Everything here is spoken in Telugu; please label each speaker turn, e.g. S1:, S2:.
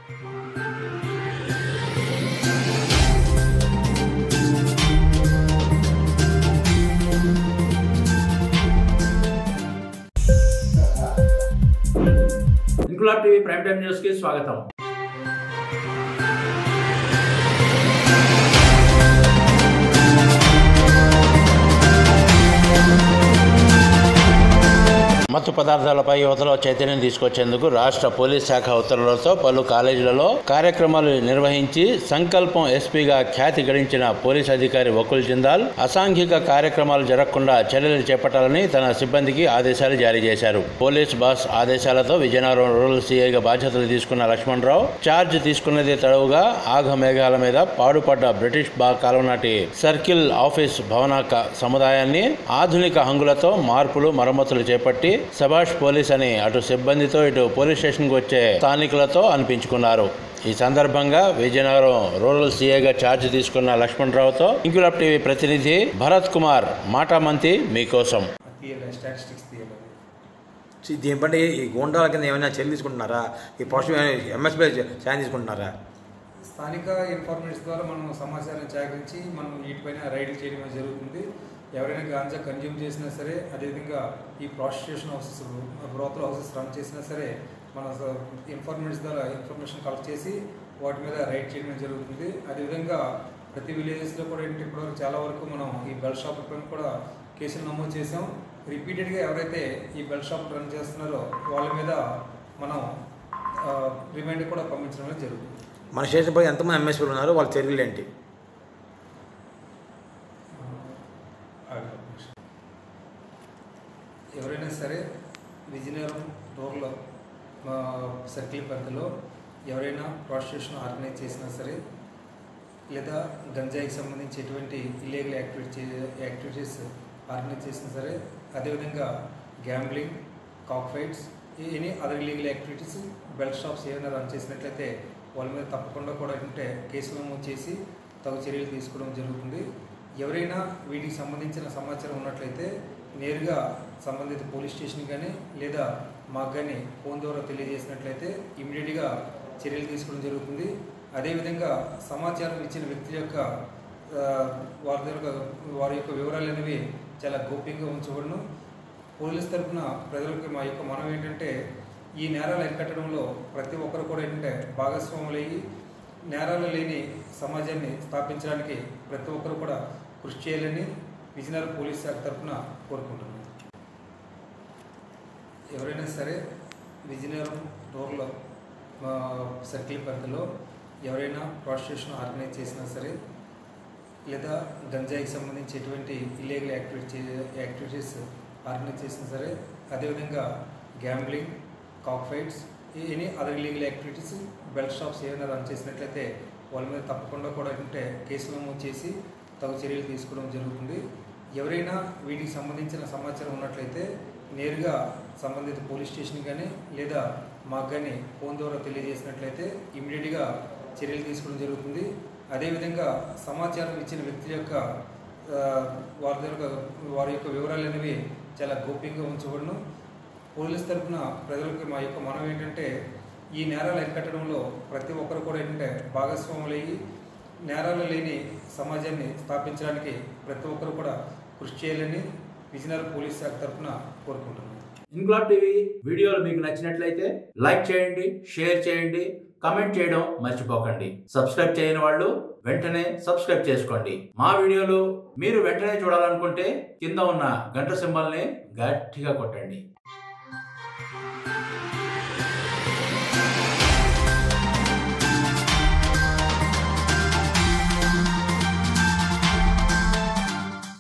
S1: Inquilab TV prime time news కి స్వాగతం. మత్తు పదార్థాలపై యువతలో చైతన్యం తీసుకొచ్చేందుకు రాష్ట్ర పోలీస్ శాఖ ఉత్తర్వులతో పలు కాలేజీలలో కార్యక్రమాలు నిర్వహించి సంకల్పం ఎస్పీగా ఖ్యాతి గడించిన పోలీస్ అధికారి వకుల్ జిందాల్ అసాంఘిక కార్యక్రమాలు జరగకుండా చర్యలు చేపట్టాలని తన సిబ్బందికి ఆదేశాలు జారీ చేశారు. పోలీస్ బాస్ ఆదేశాలతో విజయనగరం రూరల్ సీఐగా బాధ్యతలు తీసుకున్న లక్ష్మణరావు చార్జ్ తీసుకున్నదే తడవుగా ఆఘమేఘాల మీద పాడుపడ్డ బ్రిటిష్ కాలం నాటి సర్కిల్ ఆఫీస్ భవన సముదాయాన్ని ఆధునిక హంగులతో మార్పులు మరమ్మతులు చేపట్టి సభాష్ పోలీస్ అని అటు సిబ్బందితో ఇటు పోలీస్ స్టేషన్కి వచ్చే స్థానికులతో అనిపించుకున్నారు. ఈ సందర్భంగా విజయనగరం రూరల్ సీఏగా ఛార్జ్ తీసుకున్న లక్ష్మణరావుతో ఇంక్లాబ్ టీవీ ప్రతినిధి భరత్ కుమార్ మాటామంతి మీకోసం.
S2: దీనిపై ఈ గోండాల కింద ఏమైనా చర్యలు తీసుకుంటున్నారా? ఈ పోస్ట్ ఎంఎస్పీ సాయం తీసుకుంటున్నారా?
S3: స్థానిక ఇన్ఫర్మేషన్ ద్వారా మనం సమాచారం సేకరించి మనం వీటిపైన రైడ్లు చేయడం జరుగుతుంది. ఎవరైనా గాంజా కన్జ్యూమ్ చేసినా సరే, అదేవిధంగా ఈ prostitution houses brothel houses run చేసినా సరే మన ఇన్ఫర్మేషన్ ద్వారా ఇన్ఫర్మేషన్ కలెక్ట్ చేసి వాటి మీద రైడ్ చేయడం జరుగుతుంది. అదేవిధంగా ప్రతి విలేజెస్లో కూడా ఏంటి ఇప్పటివరకు చాలా వరకు మనం ఈ బెల్ట్ షాపుల పైన కూడా కేసులు నమోదు చేసాం. రిపీటెడ్గా ఎవరైతే ఈ బెల్ట్ షాప్ రన్ చేస్తున్నారో వాళ్ళ మీద మనం రిమైండ్ కూడా పంపించడం జరుగుతుంది.
S2: మన స్టేషన్పై ఎంతమంది ఎంఎస్పీలు ఉన్నారు? వాళ్ళ చర్యలు ఏంటి?
S3: ఎవరైనా సరే విజయనగరం రూరల్ సర్కిల్ పరిధిలో ఎవరైనా ప్రాస్టిట్యూషన్ ఆర్గనైజ్ చేసినా సరే, లేదా గంజాయికి సంబంధించి ఎటువంటి ఇల్లీగల్ యాక్టివిటీస్ ఆర్గనైజ్ చేసినా సరే, అదేవిధంగా gambling, cock fights, any other illegal activities, belt shops ఏమైనా రన్ చేసినట్లయితే వాళ్ళ మీద తప్పకుండా కూడా ఏంటంటే కేసులు నమోదు చేసి తగు చర్యలు తీసుకోవడం జరుగుతుంది. ఎవరైనా వీటికి సంబంధించిన సమాచారం ఉన్నట్లయితే నేరుగా సంబంధిత పోలీస్ స్టేషన్ కానీ లేదా మాకు కానీ ఫోన్ ద్వారా తెలియజేసినట్లయితే ఇమీడియట్గా చర్యలు తీసుకోవడం జరుగుతుంది. అదేవిధంగా సమాచారం ఇచ్చిన వ్యక్తి యొక్క వారి యొక్క వివరాలు అనేవి చాలా గోప్యంగా ఉంచబడును. పోలీస్ తరఫున ప్రజలకు మా యొక్క మనం ఏంటంటే ఈ నేరాలు అరికట్టడంలో ప్రతి ఒక్కరు కూడా ఏంటంటే భాగస్వాములయ్యి నేరాలు లేని సమాజాన్ని స్థాపించడానికి ప్రతి ఒక్కరు కూడా కృషి చేయాలని విజయనగరం పోలీస్ శాఖ తరఫున కోరుకుంటున్నాను. ఎవరైనా సరే విజయనగరం రూరల్ సర్కిల్ పరిధిలో ఎవరైనా ప్రాస్టిట్యూషన్ ఆర్గనైజ్ చేసినా సరే, లేదా గంజాయికి సంబంధించి ఎటువంటి ఇల్లీగల్ యాక్టివిటీస్ ఆర్గనైజ్ చేసినా సరే, అదేవిధంగా gambling, cock fights, any other illegal activities, belt shops ఏమైనా రన్ చేసినట్లయితే వాళ్ళ మీద తప్పకుండా కూడా ఏంటంటే కేసులు నమోదు చేసి తగు చర్యలు తీసుకోవడం జరుగుతుంది. ఎవరైనా వీటికి సంబంధించిన సమాచారం ఉన్నట్లయితే నేరుగా సంబంధిత పోలీస్ స్టేషన్ కానీ లేదా మాకు కానీ ఫోన్ ద్వారా తెలియజేసినట్లయితే ఇమీడియట్గా చర్యలు తీసుకోవడం జరుగుతుంది. అదేవిధంగా సమాచారం ఇచ్చిన వ్యక్తి యొక్క వారి యొక్క వివరాలు అనేవి చాలా గోప్యంగా ఉంచబడును. పోలీస్ తరఫున ప్రజలకు మా యొక్క మనం ఏంటంటే ఈ నేరాలు అరికట్టడంలో ప్రతి ఒక్కరు కూడా ఏంటంటే భాగస్వాములయ్యి నేరాలు లేని సమాజాన్ని స్థాపించడానికి ప్రతి ఒక్కరు కూడా కృషి చేయాలని విజయనగరం పోలీస్ శాఖ తరఫున కోరుకుంటున్నాను.
S1: ఇంక్లాబ్ టీవీ వీడియోలు మీకు నచ్చినట్లయితే లైక్ చేయండి, షేర్ చేయండి, కమెంట్ చేయడం మర్చిపోకండి. సబ్స్క్రైబ్ చేయని వాళ్ళు వెంటనే సబ్స్క్రైబ్ చేసుకోండి. మా వీడియోలు మీరు వెంటనే చూడాలనుకుంటే కింద ఉన్న గంట సింబల్ని గట్టిగా కొట్టండి.